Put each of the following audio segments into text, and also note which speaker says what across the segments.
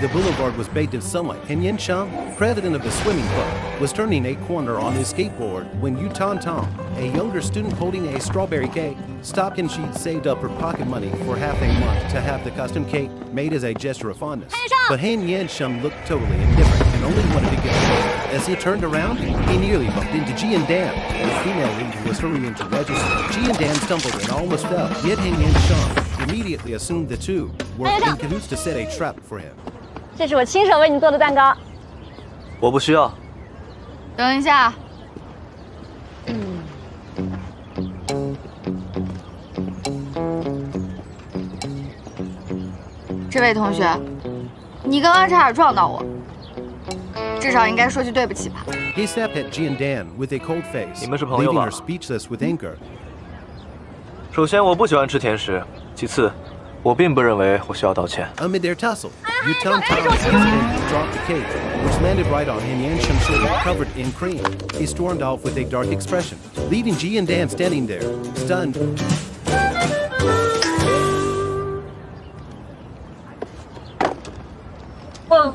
Speaker 1: the boulevard was bathed in sunlight, and Yen Shang, president of the swimming club, was turning a corner on his skateboard when Yu Tan Tong, a younger student holding a strawberry cake, stopped and she'd saved up her pocket money for half a month to have the custom cake made as a gesture of fondness. But Han Yen Shang looked totally indifferent and only wanted to get away. As he turned around, he nearly bumped into Ji and Dan. The female lead was hurrying to register. Ji and Dan stumbled and almost fell, yet Han Yen Shang immediately assumed the two were in cahoots to set a trap for him.
Speaker 2: 这是我亲手为你做的蛋糕。
Speaker 3: 我不需要。
Speaker 4: 等一下，这位同学，你刚刚差点撞到我，至少应该说句对不起吧。
Speaker 1: He snapped at Ji and Dan with a cold face,
Speaker 3: 你们是朋友
Speaker 1: leaving
Speaker 3: 吧？
Speaker 1: her speechless with anger.
Speaker 3: 首先，我不喜欢吃甜食；其次，我并不认为我需要道歉。
Speaker 1: Amid their tussle, Yu Tan Tong accidentally dropped the cake, which landed right on Han Yan Sheng's shoulder, covered in cream. He stormed off with a dark expression, leaving Ji and Dan standing there, stunned.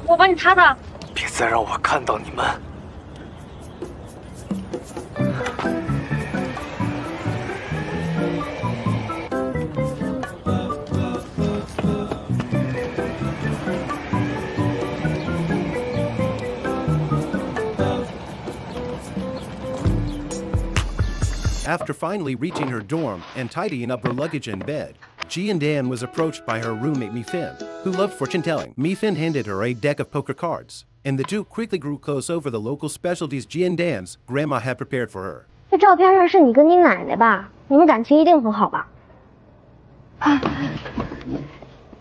Speaker 2: 我帮你擦擦。
Speaker 3: 别再让我看到你们！
Speaker 1: After finally reaching her dorm and tidying up her luggage in bed, Ji and Dan was approached by her roommate Mi Fin, who loved fortune telling. Mi Fin handed her a deck of poker cards, and the two quickly grew close over the local specialties Ji and Dan's grandma had prepared for her.
Speaker 2: 这照片上是你跟你奶奶吧？你们感情一定很好吧？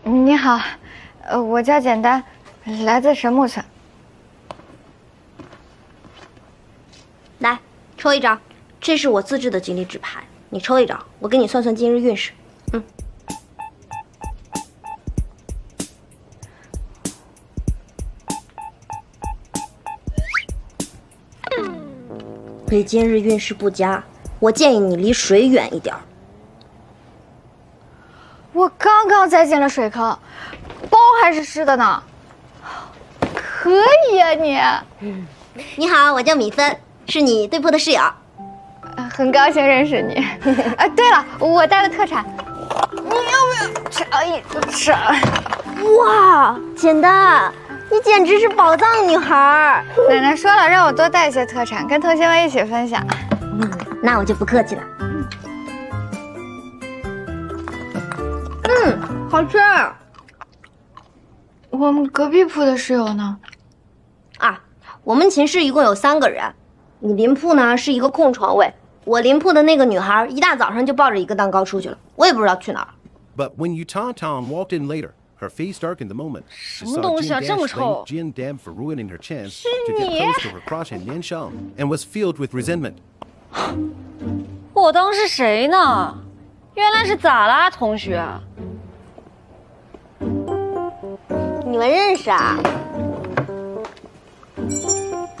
Speaker 4: 你好，我叫简单，来自神木村。
Speaker 5: 来，抽一张，这是我自制的吉利纸牌，你抽一张，我给你算算今日运势。你今日运势不佳，我建议你离水远一点。
Speaker 4: 我刚刚才进了水坑，包还是湿的呢。可以呀你。
Speaker 5: 你好，我叫米芬，是你对铺的室友。
Speaker 4: 很高兴认识你。对了，我带了特产，你要不要尝一尝？
Speaker 5: 哇，简单，你简直是宝藏女孩。
Speaker 4: 奶奶说了，让我多带一些特产，跟同学们一起分享。
Speaker 5: 那我就不客气了。好吃。
Speaker 4: 我们隔壁铺的室友呢？
Speaker 5: 啊，我们寝室一共有3个人，你邻铺呢是一个空床位。我邻铺的那个女孩一大早上就抱着一个蛋糕出去了，我也不知道去哪儿。
Speaker 1: But when Yu Tan Tong walked in later, her face darkened the moment she
Speaker 2: 什么
Speaker 1: saw
Speaker 2: 东西
Speaker 1: Ji
Speaker 2: 啊，
Speaker 1: and
Speaker 2: 这
Speaker 1: Dan
Speaker 2: 么
Speaker 1: blame
Speaker 2: 臭！
Speaker 1: Ji and Dan for ruining her chance to get close to her crush on Yan Shang, and was filled with resentment.
Speaker 2: 我当是谁呢？原来是咋啦，同学？
Speaker 5: 你们认识啊？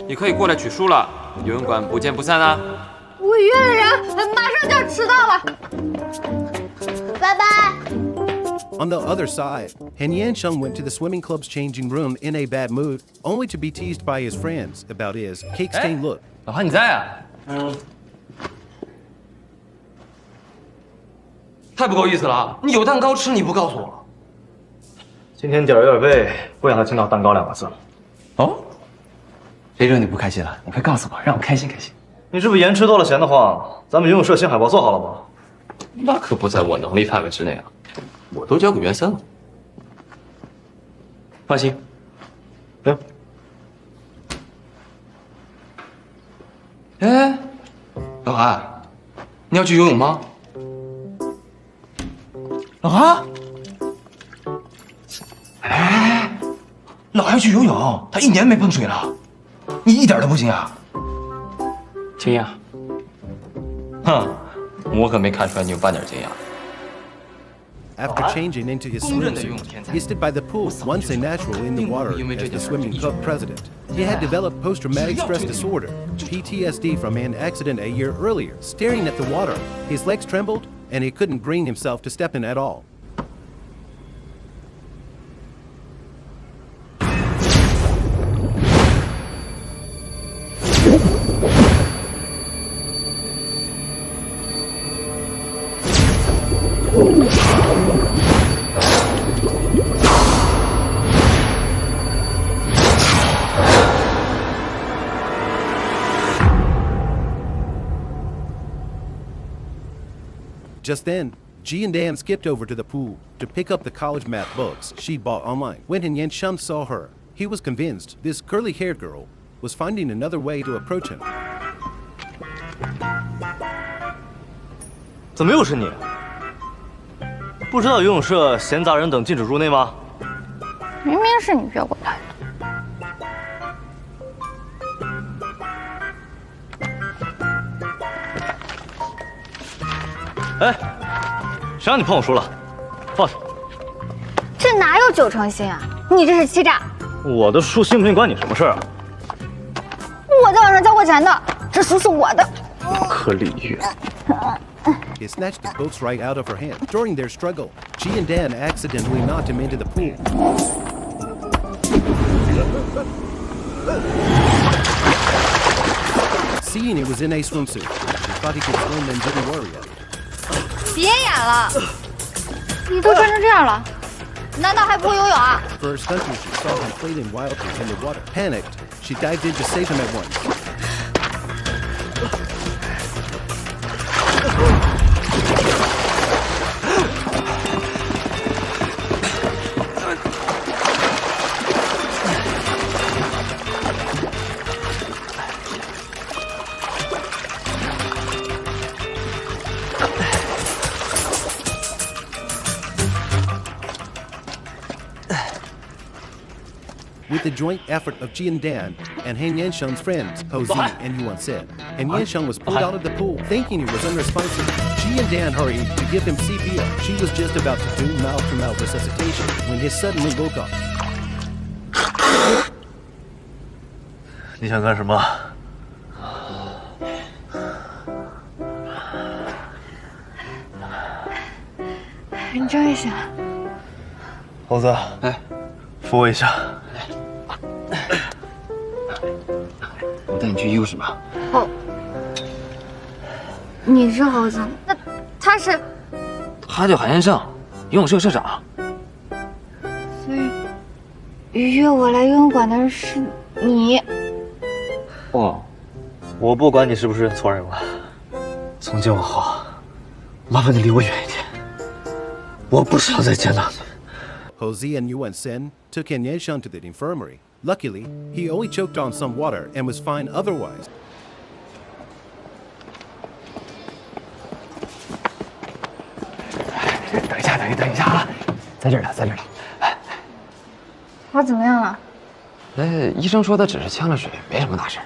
Speaker 6: 你可以过来取书了，游泳馆不见不散啊！
Speaker 4: 我约了人，马上就要迟到了。
Speaker 5: 拜拜。
Speaker 1: On the other side, Han Yan Sheng went to the swimming club's changing room in a bad mood, only to be teased by his friends about his cake-stained look.
Speaker 6: 老韩你在啊？太不够意思了！你有蛋糕吃，你不告诉我。
Speaker 3: 今天点儿有点背，不想再听到蛋糕2个字了。
Speaker 6: 哦，谁惹你不开心了？你快告诉我，让我开心开心。
Speaker 3: 你这不盐吃多了咸的慌？咱们游泳社新海报做好了吗？
Speaker 6: 那可不在我能力范围之内啊，我都交给袁森了。放心。
Speaker 3: 行。
Speaker 6: 哎，老韩，你要去游泳吗？老韩，哎，老韩要去游泳，他1年没碰水了，你一点都不惊讶？惊讶？哼，我可没看出来你有半点惊讶。
Speaker 1: After changing into his swimsuit, he stood by the pool, once a natural in the water as the swimming club president. He had developed post-traumatic stress disorder, PTSD, from an accident a year earlier. Staring at the water, his legs trembled, and he couldn't bring himself to step in at all. Just then, Ji and Dan skipped over to the pool to pick up the college math books she'd bought online. When Yansheng saw her, he was convinced this curly-haired girl was finding another way to approach him.
Speaker 3: 怎么又是你？不知道游泳社闲杂人等禁止入内吗？
Speaker 4: 明明是你约过来的。
Speaker 3: 哎，谁让你碰我输了？放下！
Speaker 4: 这哪有9成新啊？你这是欺诈！
Speaker 3: 我的输信不信关你什么事儿啊？
Speaker 4: 我在网上交过钱的，这书是我的。
Speaker 3: 不可理喻！
Speaker 1: He snatched the books right out of her hand. During their struggle, Ji and Dan accidentally knocked him into the pool. Seeing it was in a swimsuit, he thought he could swim and didn't worry it.
Speaker 4: 别演了，你都穿成这样了，难道还不会游泳啊？
Speaker 1: For her stunter, she saw him flailing wildly in the water. Panicked, she dived in to save him at once. With the joint effort of Ji and Dan and Han Yansheng's friends, Ho Zi and Yuan Sen, Han Yansheng was pulled out of the pool, thinking he was unresponsive. Ji and Dan hurried to give him CPR. She was just about to do mouth-to-mouth resuscitation when he suddenly woke up.
Speaker 3: 你想干什么？
Speaker 4: 你睁一下。
Speaker 3: 猴子，哎，扶我一下。
Speaker 6: 我带你去医务室吧。
Speaker 4: 你是猴子，那他是？
Speaker 6: 他叫韩延胜，游泳社社长。
Speaker 4: 所以约我来游泳馆的是你。
Speaker 3: 哦，我不管你是不是认错人了。从今往后，麻烦你离我远一点。我不想再见到你。
Speaker 1: Ho Zi and Yuan Sen took Han Yansheng to the infirmary. Luckily, he only choked on some water and was fine otherwise.
Speaker 6: 等一下啊，在这儿呢，在这儿呢。
Speaker 4: 我怎么样了？
Speaker 6: 医生说他只是呛了水，没什么大事。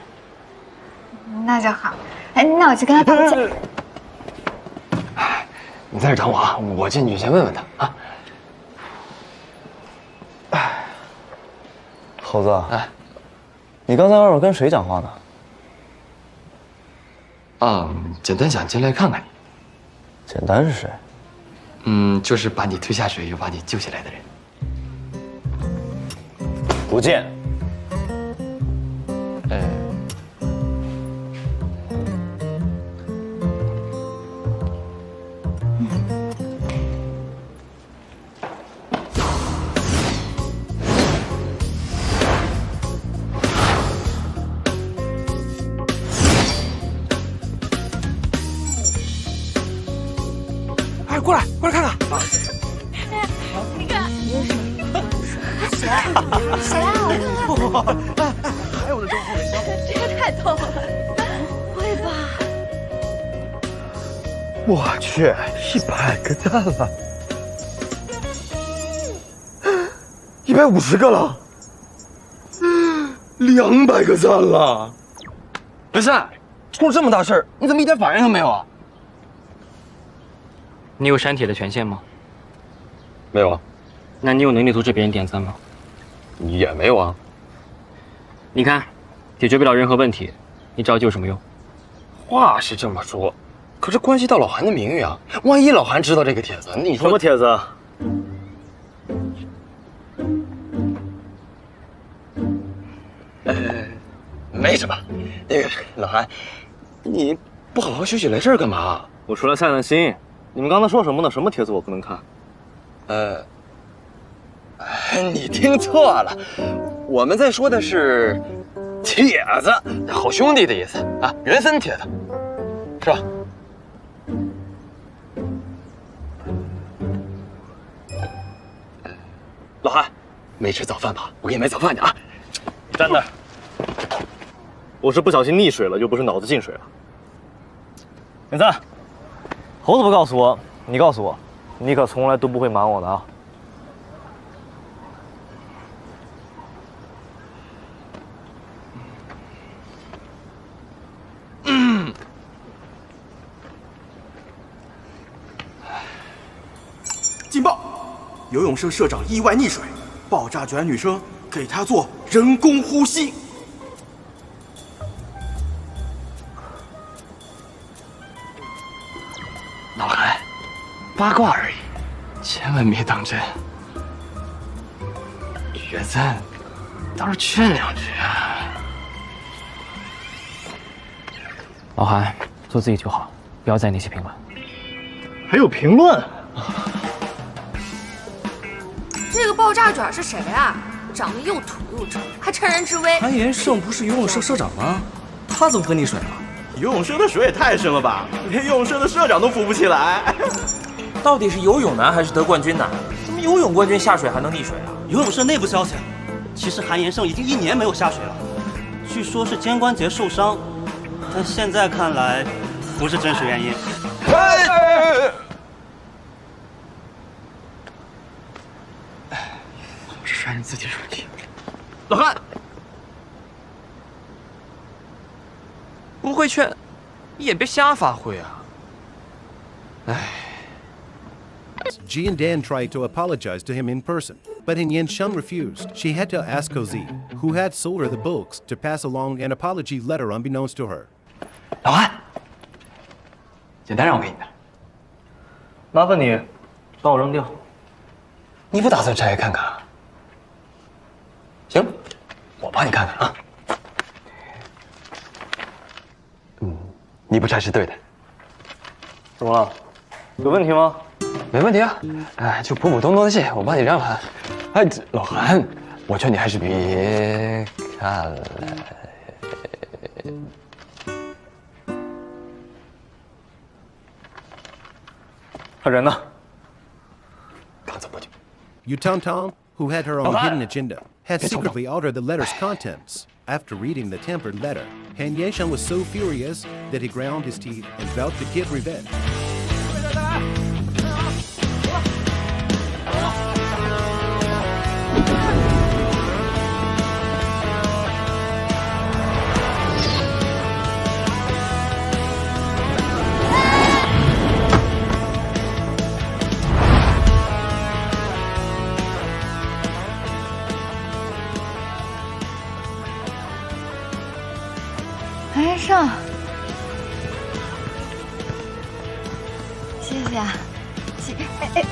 Speaker 4: 那就好。哎，那我去跟他道个歉。
Speaker 6: 你在这儿等我啊，我进去先问问他啊。
Speaker 7: 猴子，
Speaker 6: 哎，
Speaker 7: 你刚才外面跟谁讲话呢？
Speaker 6: 啊，简单想进来看看你。
Speaker 7: 简单是谁？
Speaker 6: 就是把你推下水又把你救起来的人。
Speaker 7: 不见。
Speaker 6: 哎，过来看看。
Speaker 4: 谁啊？我看看。
Speaker 6: 还有的装后面装。
Speaker 4: 这个太逗了，不会吧？
Speaker 7: 我去，100个赞了，150个了，200个赞了。
Speaker 6: 文山，出了这么大事儿，你怎么一点反应都没有啊？
Speaker 8: 你有删帖的权限吗？
Speaker 6: 没有啊。
Speaker 8: 那你有能力阻止别人点赞吗？
Speaker 6: 也没有啊。
Speaker 8: 你看，解决不了任何问题，你着急有什么用？
Speaker 6: 话是这么说，可是关系到老韩的名誉啊！万一老韩知道这个帖子，你说
Speaker 3: 什么帖子？
Speaker 6: 没什么。那个老韩，你不好好休息来这儿干嘛？
Speaker 3: 我出来散散心。你们刚才说什么呢？什么帖子我不能看？
Speaker 6: 你听错了，我们在说的是帖子，好兄弟的意思啊，人参帖子，是吧？
Speaker 8: 老韩，没吃早饭吧？我给你买早饭去啊！
Speaker 3: 你站那儿。我是不小心溺水了，又不是脑子进水了。点赞。猴子不告诉我，你告诉我，你可从来都不会瞒我的啊。
Speaker 9: 劲爆！游泳社社长意外溺水，爆炸卷女生给他做人工呼吸。
Speaker 6: 老韩，八卦而已，千万别当真。月赞，倒是劝两句啊。
Speaker 8: 老韩，做自己就好，不要在意那些评论。
Speaker 3: 还有评论？
Speaker 10: 这个爆炸卷是谁啊？长得又土又丑，还趁人之危。
Speaker 9: 韩延胜不是游泳社社长吗？他怎么会溺水了？游泳社的水也太深了吧，连游泳社的社长都扶不起来。
Speaker 11: 到底是游泳男还是得冠军男？怎么游泳冠军下水还能溺水啊？
Speaker 12: 游泳社内部消息，其实韩延胜已经1年没有下水了，据说是肩关节受伤，但现在看来不是真实原因。
Speaker 6: 我是摔你自己手机。
Speaker 11: 老韩，不会劝，你也别瞎发挥啊！
Speaker 6: 哎。
Speaker 1: Ji and Dan tried to apologize to him in person, but Yan Sheng refused. She had to ask Kozi, who had sold her the books, to pass along an apology letter unbeknownst to her.
Speaker 6: 老韩，简单让我给你的，
Speaker 3: 麻烦你帮我扔掉。
Speaker 6: 你不打算拆开看看啊？行，我帮你看看啊。你不拆是对的。
Speaker 3: 怎么了？有问题吗？
Speaker 6: 没问题啊，哎，就普普通通的戏，我帮你让了。哎，老韩，我劝你还是别看了。
Speaker 3: 他人呢？
Speaker 6: 刚走过去。
Speaker 1: Yutong, who had her own hidden agenda, had secretly altered the letter's contents. After reading the tempered letter, Han Yansheng was so furious that he ground his teeth and vowed to get revenge.
Speaker 4: 韩延胜，谢谢啊，哎。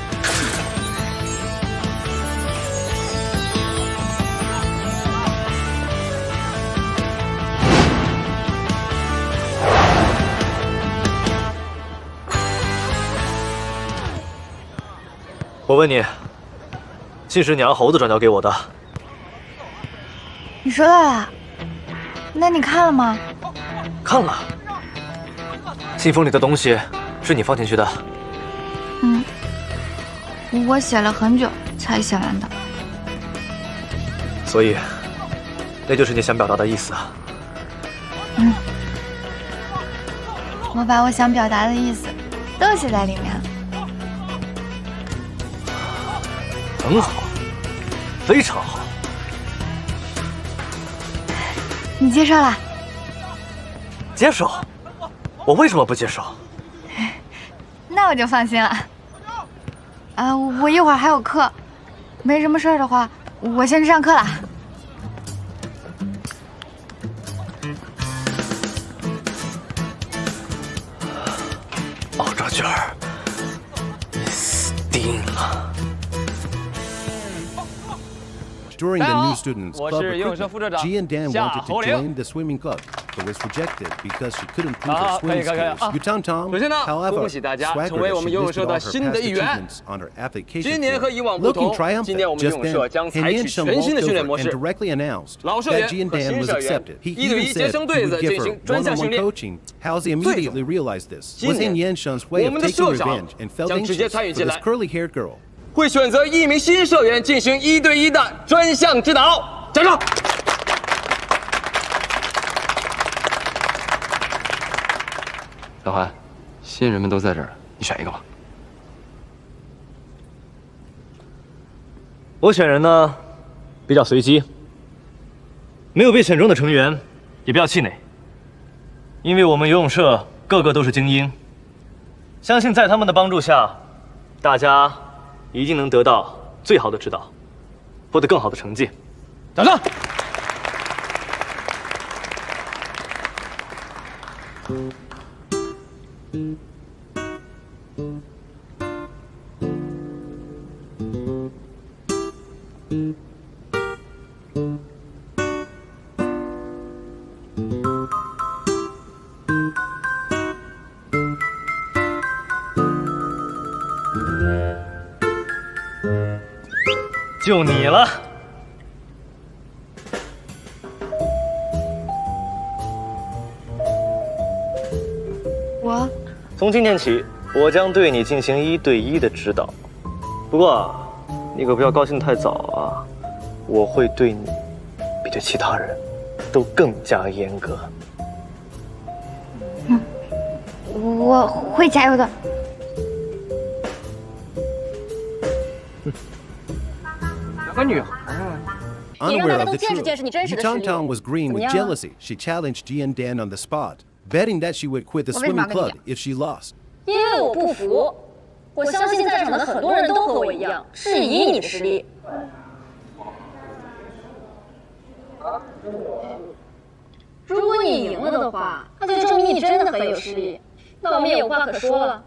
Speaker 3: 我问你，信是你让猴子转交给我的。
Speaker 4: 你收到了？那你看了吗？
Speaker 3: 看了。信封里的东西是你放进去的？
Speaker 4: 我写了很久才写完的。
Speaker 3: 所以，那就是你想表达的意思啊？
Speaker 4: 我把我想表达的意思都写在里面了。
Speaker 3: 很好，非常好。
Speaker 4: 你接受了？
Speaker 3: 接受？我为什么不接受？
Speaker 4: 那我就放心了。我一会儿还有课，没什么事儿的话，我先去上课了。
Speaker 3: 爆炸卷儿，死定了。
Speaker 1: During the new students' club recruitment, Ji and Dan wanted to join the swimming club, but was rejected because she couldn't prove her swimming skills. Yutong, however, swaggered as she listed all her past achievements on her application form. Looking triumphant, just then, Han Yansheng walked over and directly announced that Ji and Dan was accepted. He even said he would give her one-on-one coaching. Halsey immediately realized this was Han Yansheng's way of taking revenge and felt anxious for this curly-haired girl.
Speaker 8: 会选择1名新社员进行1对1的专项指导。站住！
Speaker 6: 小韩，新人们都在这儿，你选一个吧。
Speaker 3: 我选人呢，比较随机，没有被选中的成员也不要气馁，因为我们游泳社个个都是精英，相信在他们的帮助下，大家一定能得到最好的指导，获得更好的成绩。掌声！就你了。
Speaker 4: 我
Speaker 3: 从今天起，我将对你进行1对1的指导。不过，你可不要高兴太早啊！我会对你比对其他人都更加严格。
Speaker 4: 我会加油的。
Speaker 8: 两个女孩啊。
Speaker 1: Unaware of the truth, Yutong Tong was green with jealousy. She challenged Jian Dan on the spot, betting that she would quit the swimming club if she lost.
Speaker 2: 因为我不服，我相信在场的很多人都和我一样质疑你的实力。如果你赢了的话，那就证明你真的很有实力，那我们也无话可说了。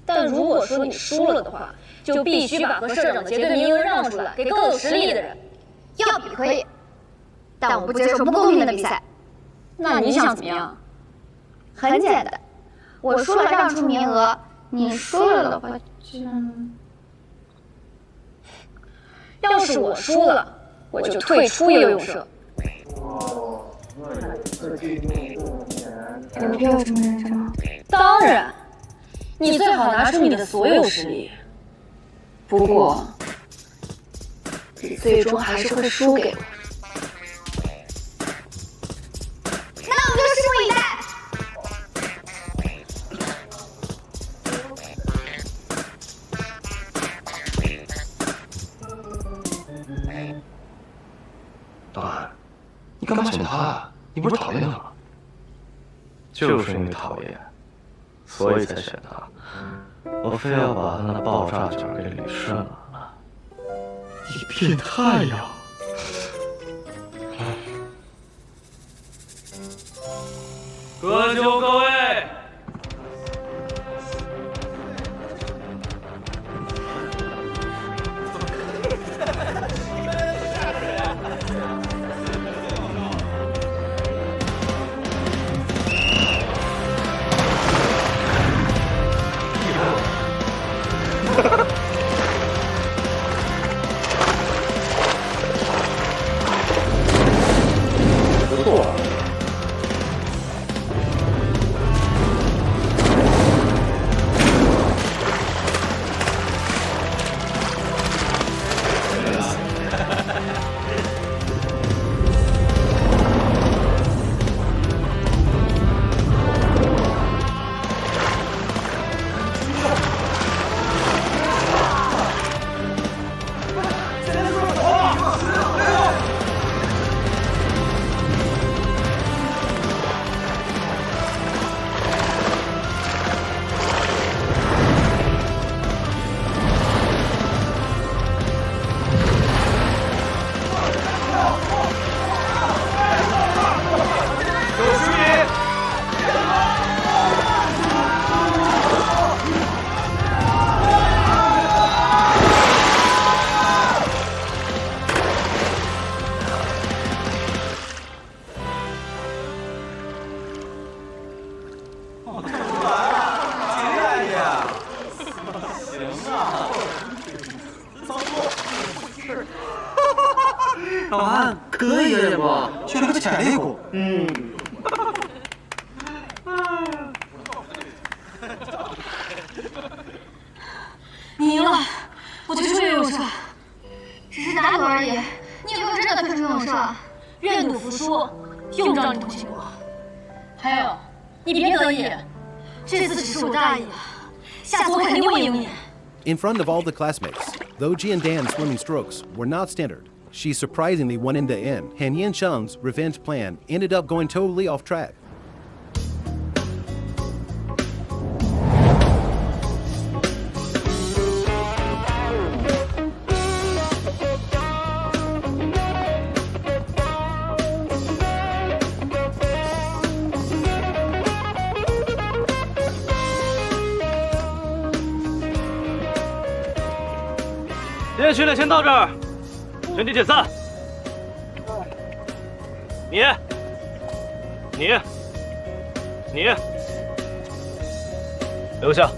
Speaker 2: 但如果说你输了的话，就必须把和社长的绝对名额让出来，给更有实力的人。
Speaker 4: 要比可以，但我不接受不公平的比赛。
Speaker 2: 那你想怎么样？
Speaker 4: 很简单，我输了让出名额，你输了的话就……
Speaker 2: 要是我输了，我就退出游泳社。
Speaker 4: 有必要这么认真吗？
Speaker 2: 当然，你最好拿出你的所有实力。不过。 你最终还是会输给我。
Speaker 4: 那我就拭目以待。
Speaker 6: 老韩，你干嘛选他啊？你不是讨厌他吗？
Speaker 3: 就是因为讨厌，所以才选他。我非要把他那爆炸卷给捋顺了。
Speaker 7: 你变态呀！
Speaker 11: 各就各位。
Speaker 3: 不错。
Speaker 9: 老韩可以呀，不？学了个潜力股。
Speaker 2: 你赢了，
Speaker 4: 我退出游泳社，只是打赌而已。你有没有真的退出游泳社？
Speaker 2: 愿赌服输，用不着你同情我。还有，你别得意，这次只是我大意了，下次我肯定会赢你。
Speaker 1: In front of all the classmates, though Ji and Dan's swimming strokes were not standard, she surprisingly won in the end. Han Yansheng's revenge plan ended up going totally off track.
Speaker 3: 今天训练先到这儿，全体解散。你留下。